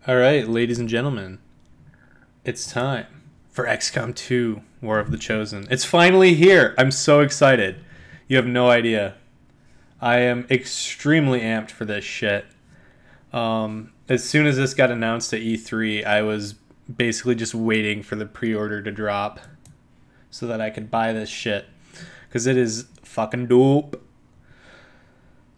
All right, ladies and gentlemen, it's time for XCOM 2 War of the Chosen. It's finally here. I'm so excited. You have no idea. I am extremely amped for this shit. As soon as this got announced at E3, I was basically just waiting for the pre-order to drop so that I could buy this shit because it is fucking dope.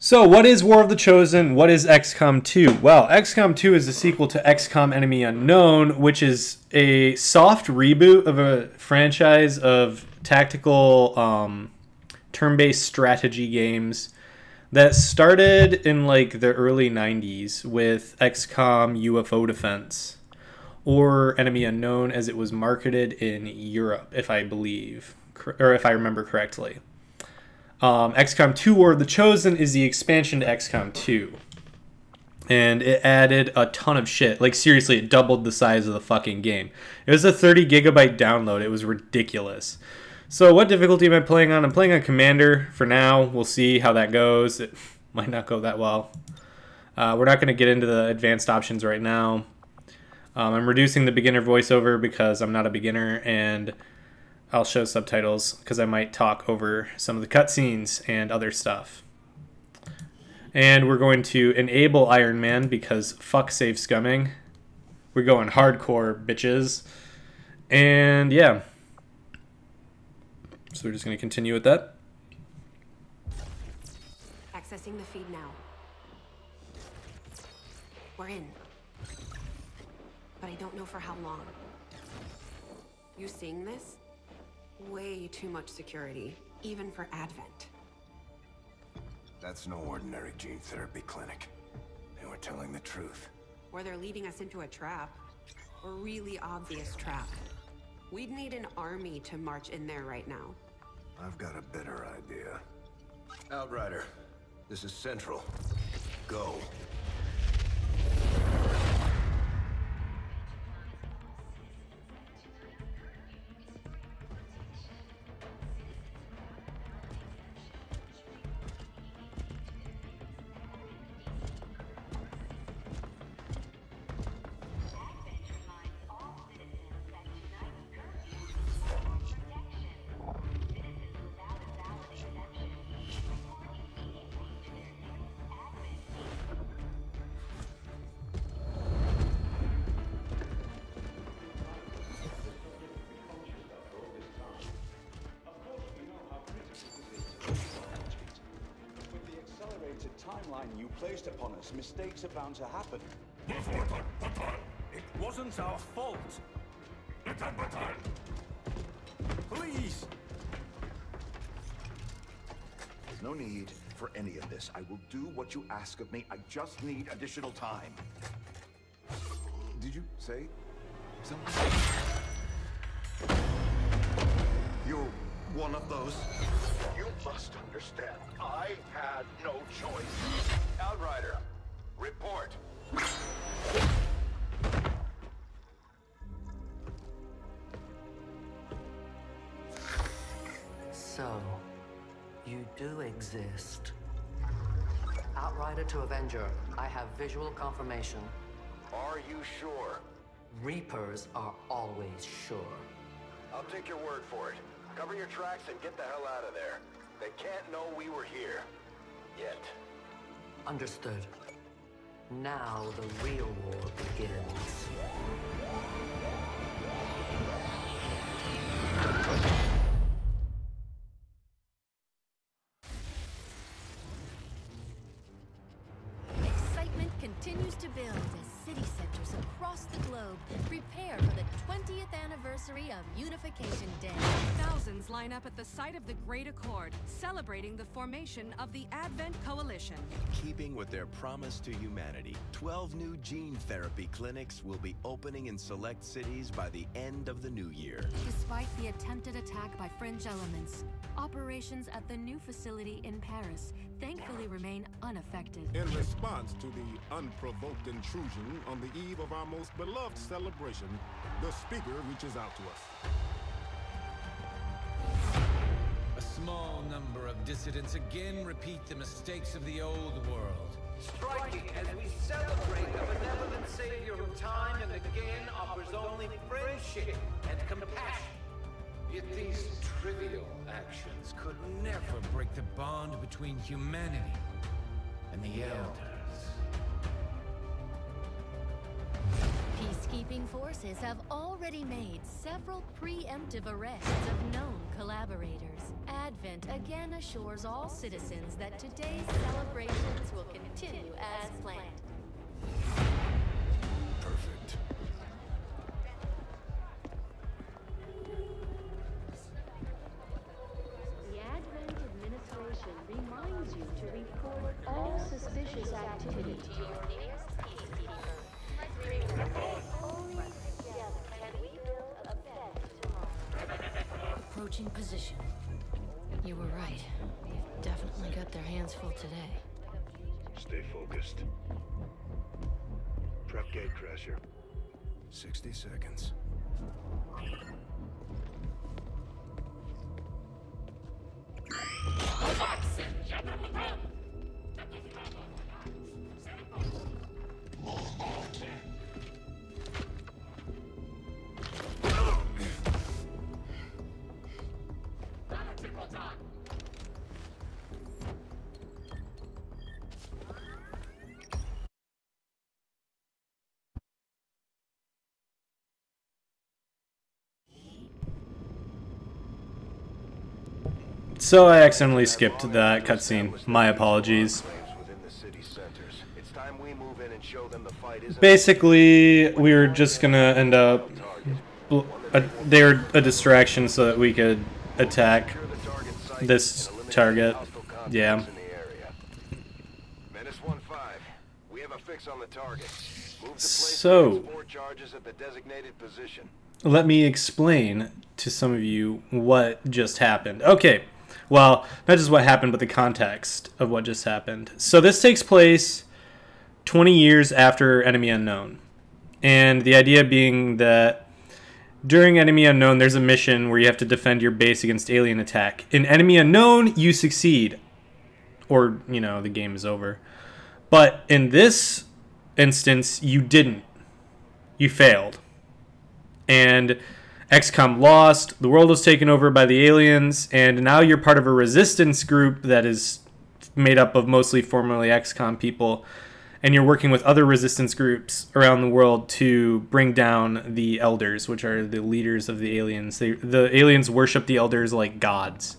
So, what is War of the Chosen? What is XCOM 2? Well, XCOM 2 is the sequel to XCOM Enemy Unknown, which is a soft reboot of a franchise of tactical turn-based strategy games that started in like the early 90s with XCOM UFO Defense, or Enemy Unknown as it was marketed in Europe, if I remember correctly. XCOM 2 War of the Chosen is the expansion to XCOM 2. And it added a ton of shit. Like, seriously, it doubled the size of the fucking game. It was a 30 gigabyte download. It was ridiculous. So, what difficulty am I playing on? I'm playing on Commander for now. We'll see how that goes. It might not go that well. We're not going to get into the advanced options right now. I'm reducing the beginner voiceover because I'm not a beginner, and I'll show subtitles because I might talk over some of the cutscenes and other stuff. And we're going to enable Iron Man because fuck save scumming. We're going hardcore, bitches. And yeah. So we're just going to continue with that. Accessing the feed now. We're in. But I don't know for how long. You seeing this? Way too much security, even for Advent. That's no ordinary gene therapy clinic. They were telling the truth. Or they're leading us into a trap. A really obvious trap. We'd need an army to march in there right now. I've got a better idea. Outrider, this is Central. Go. Timeline you placed upon us, mistakes are bound to happen. It wasn't our fault. Please. There's no need for any of this. I will do what you ask of me. I just need additional time. Did you say something? You're one of those? You must understand, I had no choice. Outrider, report. So, you do exist. Outrider to Avenger, I have visual confirmation. Are you sure? Reapers are always sure. I'll take your word for it. Cover your tracks and get the hell out of there. They can't know we were here. Yet. Understood. Now the real war begins. Excitement continues to build as city centers across the globe prepare for the 20th anniversary of Unification Day. Thousands line up at the site of the Great Accord, celebrating the formation of the Advent Coalition. Keeping with their promise to humanity, 12 new gene therapy clinics will be opening in select cities by the end of the new year. Despite the attempted attack by fringe elements, operations at the new facility in Paris thankfully remain unaffected. In response to the unprovoked intrusion on the eve of our most beloved celebration, the speaker reaches out to us. A small number of dissidents again repeat the mistakes of the old world. striking as we celebrate a benevolent savior who time and again offers only friendship and compassion. Yet these trivial actions could never break the bond between humanity and the Elders. Peacekeeping forces have already made several preemptive arrests of known collaborators. Advent again assures all citizens that today's celebrations will continue as planned. Perfect. The Advent administration reminds you to report all suspicious activity to your nearest peacekeeper. Only together can we build a better tomorrow. Approaching position. You were right. They've definitely got their hands full today. Stay focused. Prep gate crasher. 60 seconds. So I accidentally skipped that cutscene. My apologies. Basically, we were just gonna end up... they were a distraction so that we could attack this target. Yeah. So, let me explain to some of you what just happened. Okay. Well, not just what happened, but the context of what just happened. So this takes place 20 years after Enemy Unknown. And the idea being that during Enemy Unknown, there's a mission where you have to defend your base against alien attack. In Enemy Unknown, you succeed. Or, you know, the game is over. But in this instance, you didn't. You failed. And Xcom lost, the world was taken over by the aliens, and now you're part of a resistance group that is made up of mostly formerly Xcom people, and you're working with other resistance groups around the world to bring down the Elders, which are the leaders of the aliens. The aliens worship the Elders like gods.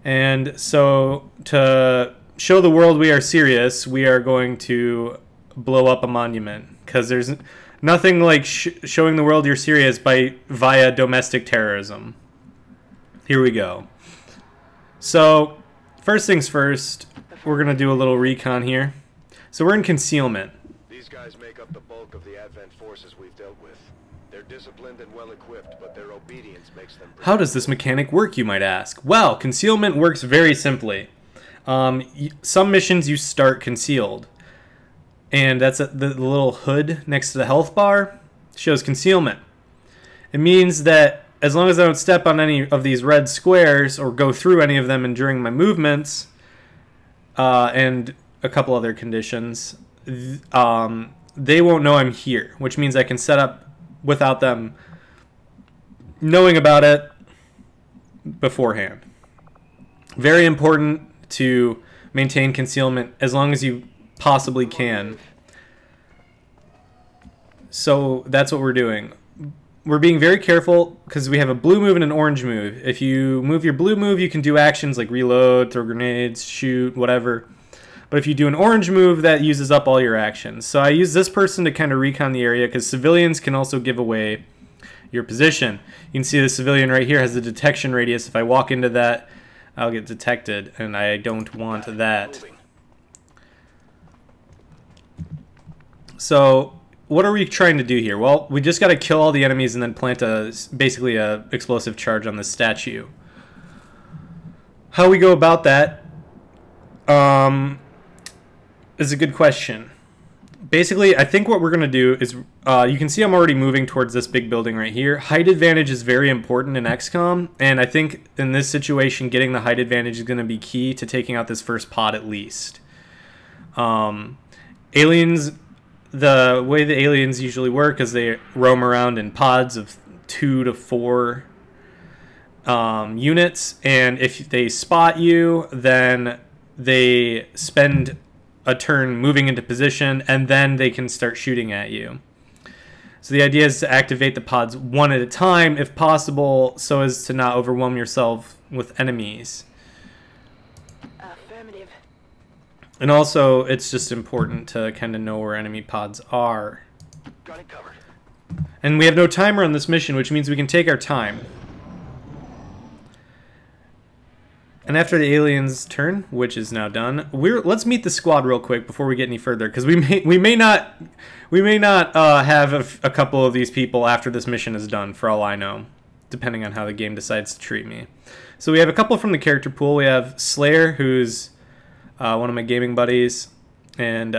And so, to show the world we are serious, we are going to blow up a monument, because there's nothing like showing the world you're serious via domestic terrorism. Here we go. So, first things first, we're going to do a little recon here. So we're in concealment. These guys make up the bulk of the Advent forces we've dealt with. They're disciplined and well-equipped, but their obedience makes them... How does this mechanic work, you might ask? Well, concealment works very simply. Some missions you start concealed. And that's the little hood next to the health bar shows concealment. It means that as long as I don't step on any of these red squares or go through any of them during my movements, and a couple other conditions, they won't know I'm here, which means I can set up without them knowing about it beforehand. Very important to maintain concealment as long as you possibly can. So that's what we're doing. We're being very careful because we have a blue move and an orange move. If you move your blue move, you can do actions like reload, throw grenades, shoot, whatever. But if you do an orange move, that uses up all your actions. So I use this person to kind of recon the area because civilians can also give away your position. You can see the civilian right here has a detection radius. If I walk into that, I'll get detected, and I don't want that. So what are we trying to do here? Well, we just got to kill all the enemies and then plant basically a explosive charge on the statue. How we go about that is a good question. Basically, I think what we're going to do is, you can see I'm already moving towards this big building right here. Height advantage is very important in XCOM, and I think in this situation, getting the height advantage is going to be key to taking out this first pod at least. Aliens, the way the aliens usually work is they roam around in pods of 2 to 4 units, and if they spot you, then they spend a turn moving into position, and then they can start shooting at you. So the idea is to activate the pods one at a time, if possible, so as to not overwhelm yourself with enemies. Affirmative. And also, it's just important to kind of know where enemy pods are. Got it covered. And we have no timer on this mission, which means we can take our time. And after the aliens' turn, which is now done, let's meet the squad real quick before we get any further, because we may not have a couple of these people after this mission is done, for all I know, depending on how the game decides to treat me. So we have a couple from the character pool. We have Slayer, who's one of my gaming buddies, and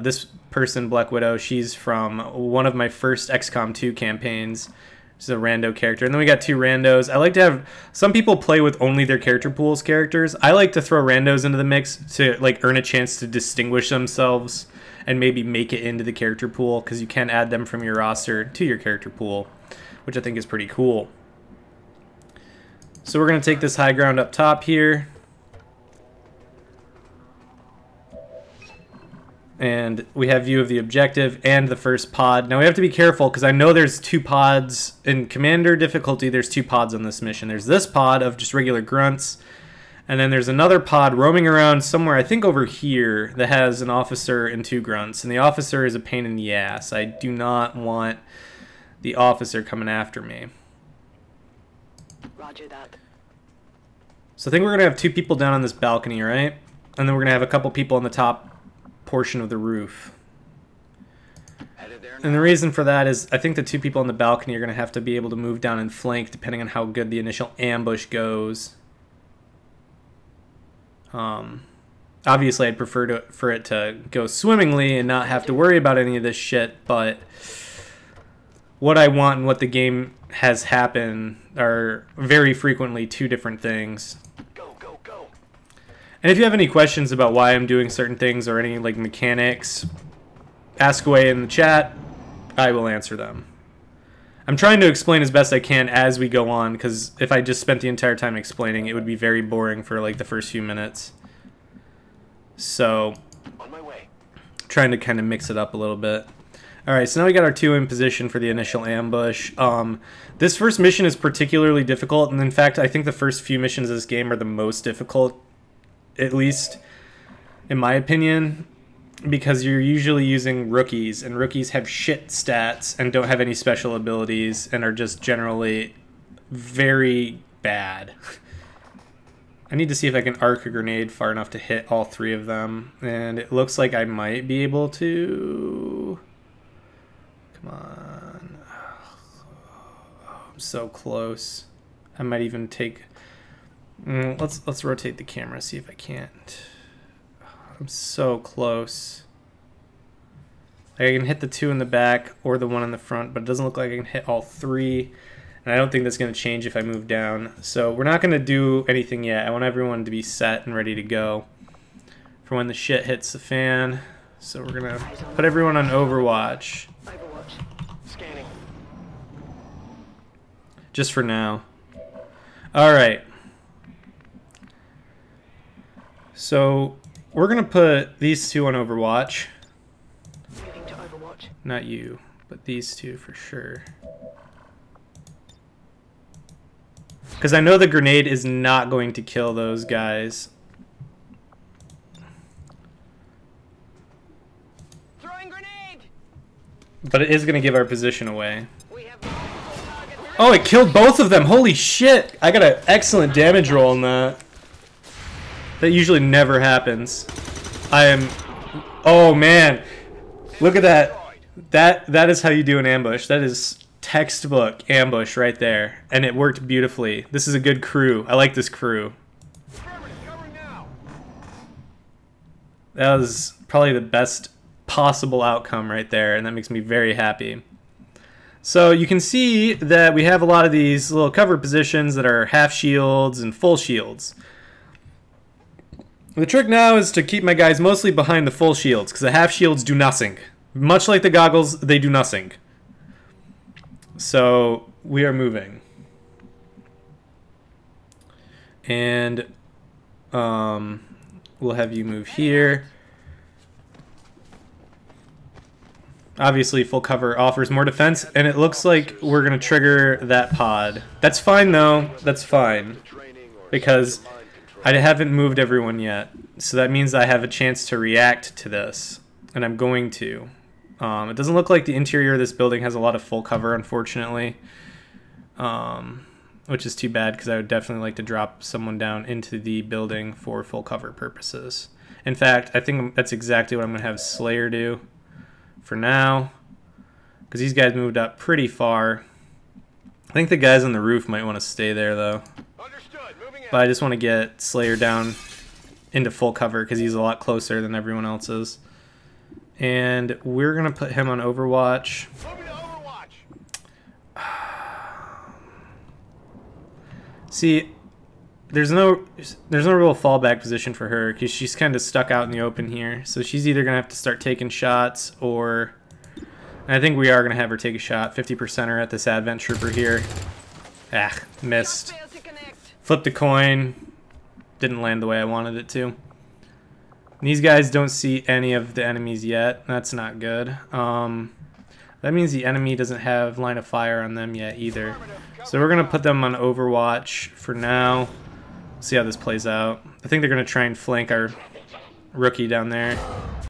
this person, Black Widow, she's from one of my first XCOM 2 campaigns. She's a rando character. And then we got 2 randos. I like to have... Some people play with only their character pool's characters. I like to throw randos into the mix to like earn a chance to distinguish themselves and maybe make it into the character pool, because you can add them from your roster to your character pool, which I think is pretty cool. So we're going to take this high ground up top here. And we have view of the objective and the first pod. Now we have to be careful, because I know there's 2 pods. In Commander difficulty, there's 2 pods on this mission. There's this pod of just regular grunts, and then there's another pod roaming around somewhere, I think over here, that has an officer and 2 grunts. And the officer is a pain in the ass. I do not want the officer coming after me. Roger that. So I think we're going to have 2 people down on this balcony, right? And then we're going to have a couple people on the top portion of the roof. And the reason for that is I think the 2 people on the balcony are going to have to be able to move down and flank depending on how good the initial ambush goes. Obviously I'd prefer for it to go swimmingly and not have to worry about any of this shit, but what I want and what the game has happen are very frequently 2 different things. And if you have any questions about why I'm doing certain things or any like mechanics, ask away in the chat. I will answer them. I'm trying to explain as best I can as we go on, because if I just spent the entire time explaining, it would be very boring for like the first few minutes. So, on my way. Trying to kind of mix it up a little bit. Alright, so now we got our 2 in position for the initial ambush. This first mission is particularly difficult, and in fact, I think the first few missions of this game are the most difficult, at least in my opinion, because you're usually using rookies, and rookies have shit stats and don't have any special abilities and are just generally very bad. I need to see if I can arc a grenade far enough to hit all 3 of them, and it looks like I might be able to. Come on. Oh, I'm so close. I might even take... Let's rotate the camera, see if I can't. I'm so close. I can hit the 2 in the back or the 1 in the front, but it doesn't look like I can hit all 3. And I don't think that's going to change if I move down. So we're not going to do anything yet. I want everyone to be set and ready to go for when the shit hits the fan. So we're going to put everyone on Overwatch. Scanning. Just for now. Alright. So we're going to put these 2 on Overwatch. Moving to Overwatch. Not you, but these 2 for sure. Because I know the grenade is not going to kill those guys. Throwing grenade! But it is going to give our position away. Oh, it killed both of them! Holy shit! I got an excellent damage roll on that. That usually never happens. I am... Oh, man. Look at that. That is how you do an ambush. That is textbook ambush right there. And it worked beautifully. This is a good crew. I like this crew. That was probably the best possible outcome right there, and that makes me very happy. So you can see that we have a lot of these little cover positions that are half shields and full shields. The trick now is to keep my guys mostly behind the full shields, because the half shields do nothing. Much like the goggles, they do nothing. So we are moving. And we'll have you move here. Obviously, full cover offers more defense, and it looks like we're going to trigger that pod. That's fine, though. That's fine. Because I haven't moved everyone yet. So that means I have a chance to react to this. And I'm going to. It doesn't look like the interior of this building has a lot of full cover, unfortunately. Which is too bad, because I would definitely like to drop someone down into the building for full cover purposes. In fact, I think that's exactly what I'm going to have Slayer do for now, because these guys moved up pretty far. I think the guys on the roof might want to stay there, though. But I just want to get Slayer down into full cover, because he's a lot closer than everyone else is. And we're going to put him on Overwatch. See, there's no real fallback position for her, because she's kind of stuck out in the open here. So she's either going to have to start taking shots, or I think we are going to have her take a shot. 50%er at this Advent Trooper here. Ah, missed. Flipped a coin. Didn't land the way I wanted it to. These guys don't see any of the enemies yet. That's not good. That means the enemy doesn't have line of fire on them yet either. So we're going to put them on Overwatch for now. See how this plays out. I think they're going to try and flank our rookie down there.